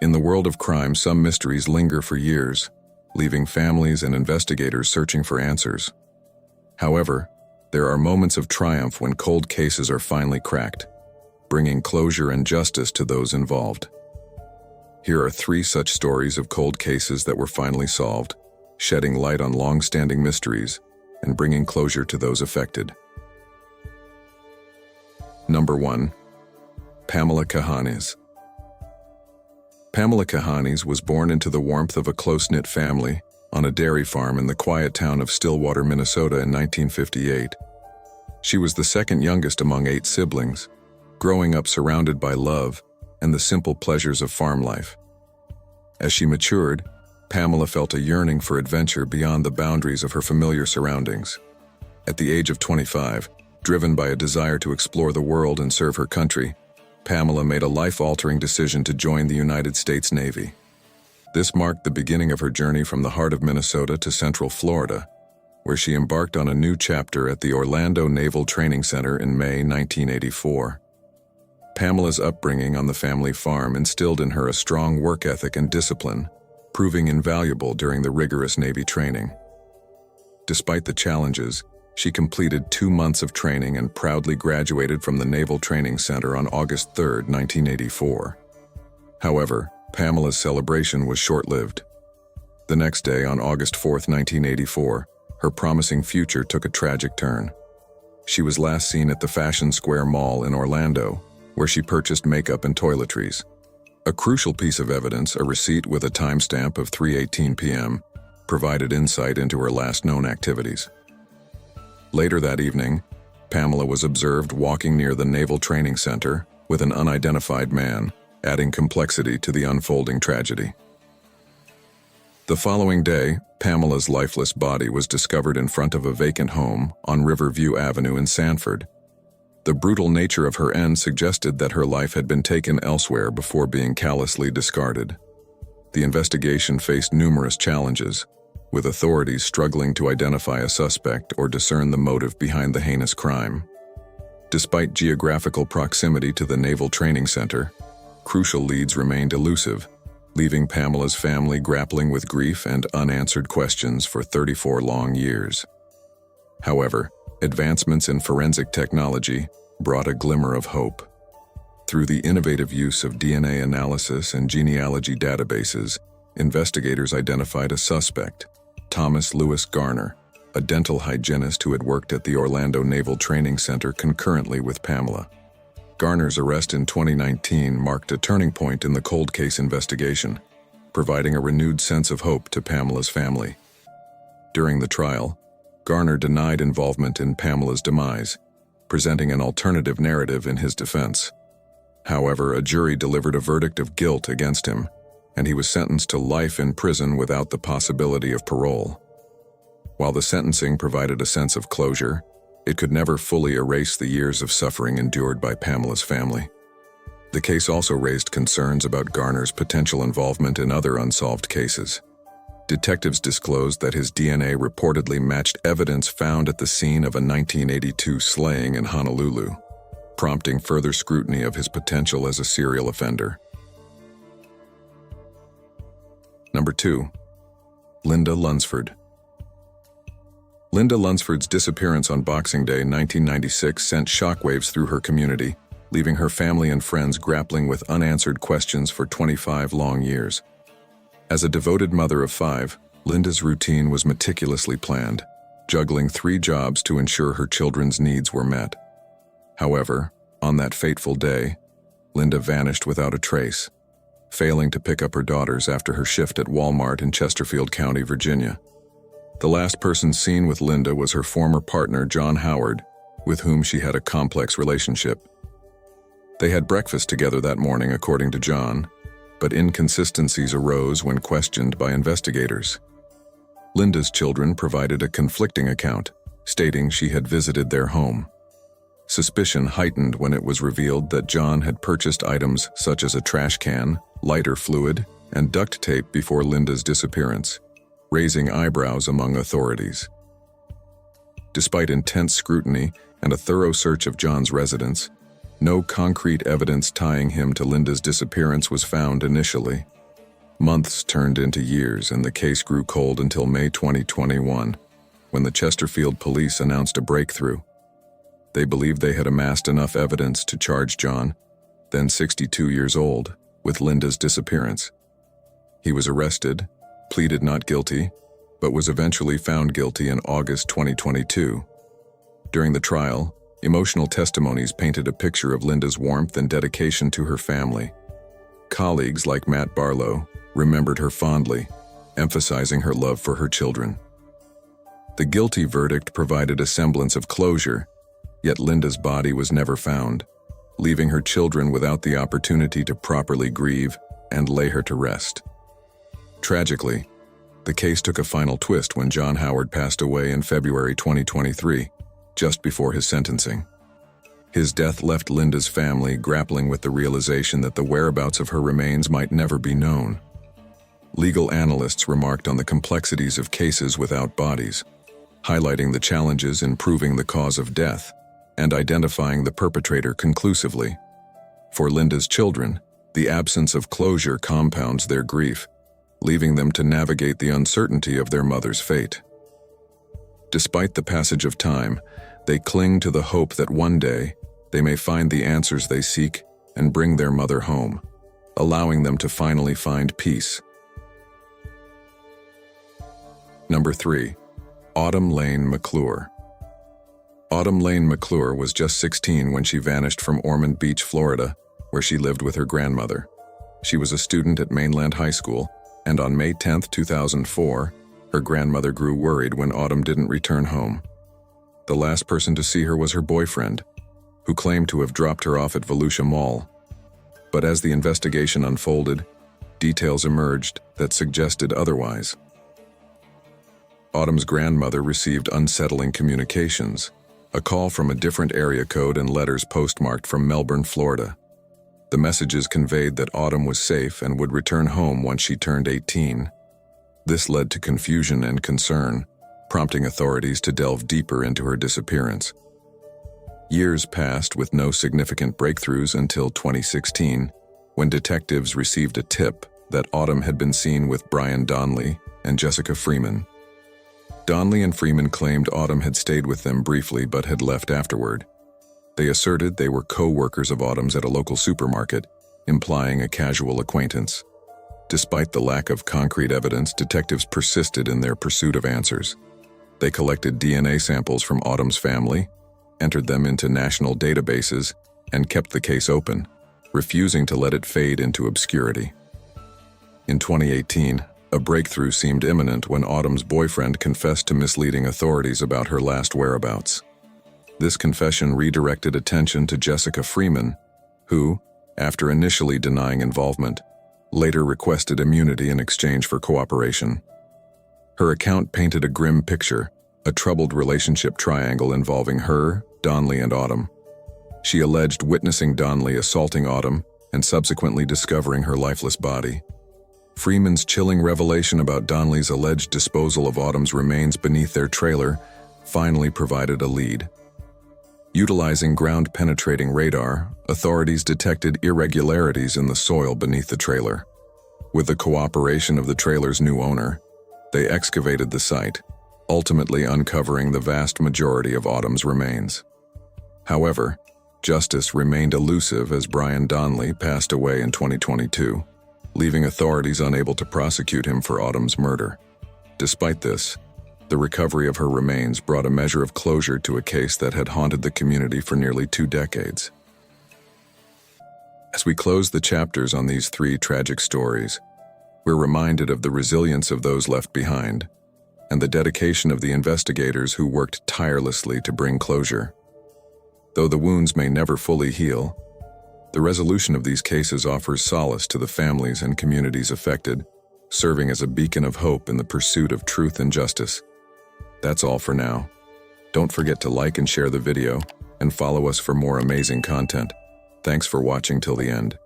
In the world of crime, some mysteries linger for years, leaving families and investigators searching for answers. However, there are moments of triumph when cold cases are finally cracked, bringing closure and justice to those involved. Here are 3 such stories of cold cases that were finally solved, shedding light on long-standing mysteries and bringing closure to those affected. Number 1. Pamela Kahanes. Pamela Kahanes was born into the warmth of a close-knit family on a dairy farm in the quiet town of Stillwater, Minnesota in 1958. She was the second youngest among 8 siblings, growing up surrounded by love and the simple pleasures of farm life. As she matured, Pamela felt a yearning for adventure beyond the boundaries of her familiar surroundings. At the age of 25, driven by a desire to explore the world and serve her country, Pamela made a life-altering decision to join the United States Navy. This marked the beginning of her journey from the heart of Minnesota to central Florida, where she embarked on a new chapter at the Orlando Naval Training Center in May 1984. Pamela's upbringing on the family farm instilled in her a strong work ethic and discipline, proving invaluable during the rigorous Navy training. Despite the challenges, she completed 2 months of training and proudly graduated from the Naval Training Center on August 3, 1984. However, Pamela's celebration was short-lived. The next day, on August 4, 1984, her promising future took a tragic turn. She was last seen at the Fashion Square Mall in Orlando, where she purchased makeup and toiletries. A crucial piece of evidence, a receipt with a timestamp of 3:18 p.m., provided insight into her last known activities. Later that evening, Pamela was observed walking near the Naval Training Center with an unidentified man, adding complexity to the unfolding tragedy. The following day, Pamela's lifeless body was discovered in front of a vacant home on Riverview Avenue in Sanford. The brutal nature of her end suggested that her life had been taken elsewhere before being callously discarded. The investigation faced numerous challenges, with authorities struggling to identify a suspect or discern the motive behind the heinous crime. Despite geographical proximity to the Naval Training Center, crucial leads remained elusive, leaving Pamela's family grappling with grief and unanswered questions for 34 long years. However, advancements in forensic technology brought a glimmer of hope. Through the innovative use of DNA analysis and genealogy databases, investigators identified a suspect, Thomas Lewis Garner, a dental hygienist who had worked at the Orlando Naval Training Center concurrently with Pamela. Garner's arrest in 2019 marked a turning point in the cold case investigation, providing a renewed sense of hope to Pamela's family. During the trial, Garner denied involvement in Pamela's demise, presenting an alternative narrative in his defense. However, a jury delivered a verdict of guilt against him, and he was sentenced to life in prison without the possibility of parole. While the sentencing provided a sense of closure, it could never fully erase the years of suffering endured by Pamela's family. The case also raised concerns about Garner's potential involvement in other unsolved cases. Detectives disclosed that his DNA reportedly matched evidence found at the scene of a 1982 slaying in Honolulu, prompting further scrutiny of his potential as a serial offender. Number 2. Linda Lunsford. Linda Lunsford's disappearance on Boxing Day 1996 sent shockwaves through her community, leaving her family and friends grappling with unanswered questions for 25 long years. As a devoted mother of 5, Linda's routine was meticulously planned, juggling 3 jobs to ensure her children's needs were met. However, on that fateful day, Linda vanished without a trace, failing to pick up her daughters after her shift at Walmart in Chesterfield County, Virginia. The last person seen with Linda was her former partner, John Howard, with whom she had a complex relationship. They had breakfast together that morning, according to John, but inconsistencies arose when questioned by investigators. Linda's children provided a conflicting account, stating she had visited their home. Suspicion heightened when it was revealed that John had purchased items such as a trash can, lighter fluid, and duct tape before Linda's disappearance, raising eyebrows among authorities. Despite intense scrutiny and a thorough search of John's residence, No concrete evidence tying him to Linda's disappearance was found initially. Months turned into years, and the case grew cold until May 2021, when the Chesterfield police announced a breakthrough. They believed they had amassed enough evidence to charge John, then 62 years old, with Linda's disappearance. He was arrested, pleaded not guilty, but was eventually found guilty in August 2022. During the trial, emotional testimonies painted a picture of Linda's warmth and dedication to her family. Colleagues like Matt Barlow remembered her fondly, emphasizing her love for her children. The guilty verdict provided a semblance of closure, yet Linda's body was never found, leaving her children without the opportunity to properly grieve and lay her to rest. Tragically, the case took a final twist when John Howard passed away in February 2023, just before his sentencing. His death left Linda's family grappling with the realization that the whereabouts of her remains might never be known. Legal analysts remarked on the complexities of cases without bodies, highlighting the challenges in proving the cause of death and identifying the perpetrator conclusively. For Linda's children, the absence of closure compounds their grief, leaving them to navigate the uncertainty of their mother's fate. Despite the passage of time, they cling to the hope that one day they may find the answers they seek and bring their mother home, allowing them to finally find peace. Number 3. Autumn Lane McClure. Autumn Lane McClure was just 16 when she vanished from Ormond Beach, Florida, where she lived with her grandmother. She was a student at Mainland High School, and on May 10, 2004, her grandmother grew worried when Autumn didn't return home. The last person to see her was her boyfriend, who claimed to have dropped her off at Volusia Mall. But as the investigation unfolded, details emerged that suggested otherwise. Autumn's grandmother received unsettling communications, a call from a different area code and letters postmarked from Melbourne, Florida. The messages conveyed that Autumn was safe and would return home once she turned 18. This led to confusion and concern, prompting authorities to delve deeper into her disappearance. Years passed with no significant breakthroughs until 2016, when detectives received a tip that Autumn had been seen with Brian Donnelly and Jessica Freeman. Donnelly and Freeman claimed Autumn had stayed with them briefly but had left afterward. They asserted they were co-workers of Autumn's at a local supermarket, implying a casual acquaintance. Despite the lack of concrete evidence, detectives persisted in their pursuit of answers. They collected DNA samples from Autumn's family, entered them into national databases, and kept the case open, refusing to let it fade into obscurity. In 2018, a breakthrough seemed imminent when Autumn's boyfriend confessed to misleading authorities about her last whereabouts. This confession redirected attention to Jessica Freeman, who, after initially denying involvement, later requested immunity in exchange for cooperation. Her account painted a grim picture, a troubled relationship triangle involving her, Donnelly, and Autumn. She alleged witnessing Donnelly assaulting Autumn and subsequently discovering her lifeless body. Freeman's chilling revelation about Donnelly's alleged disposal of Autumn's remains beneath their trailer finally provided a lead. Utilizing ground-penetrating radar, authorities detected irregularities in the soil beneath the trailer. With the cooperation of the trailer's new owner, they excavated the site, ultimately uncovering the vast majority of Autumn's remains. However, justice remained elusive as Brian Donnelly passed away in 2022, leaving authorities unable to prosecute him for Autumn's murder. Despite this, the recovery of her remains brought a measure of closure to a case that had haunted the community for nearly 2 decades. As we close the chapters on these 3 tragic stories, we're reminded of the resilience of those left behind and the dedication of the investigators who worked tirelessly to bring closure. Though the wounds may never fully heal, the resolution of these cases offers solace to the families and communities affected, serving as a beacon of hope in the pursuit of truth and justice. That's all for now. Don't forget to like and share the video, and follow us for more amazing content. Thanks for watching till the end.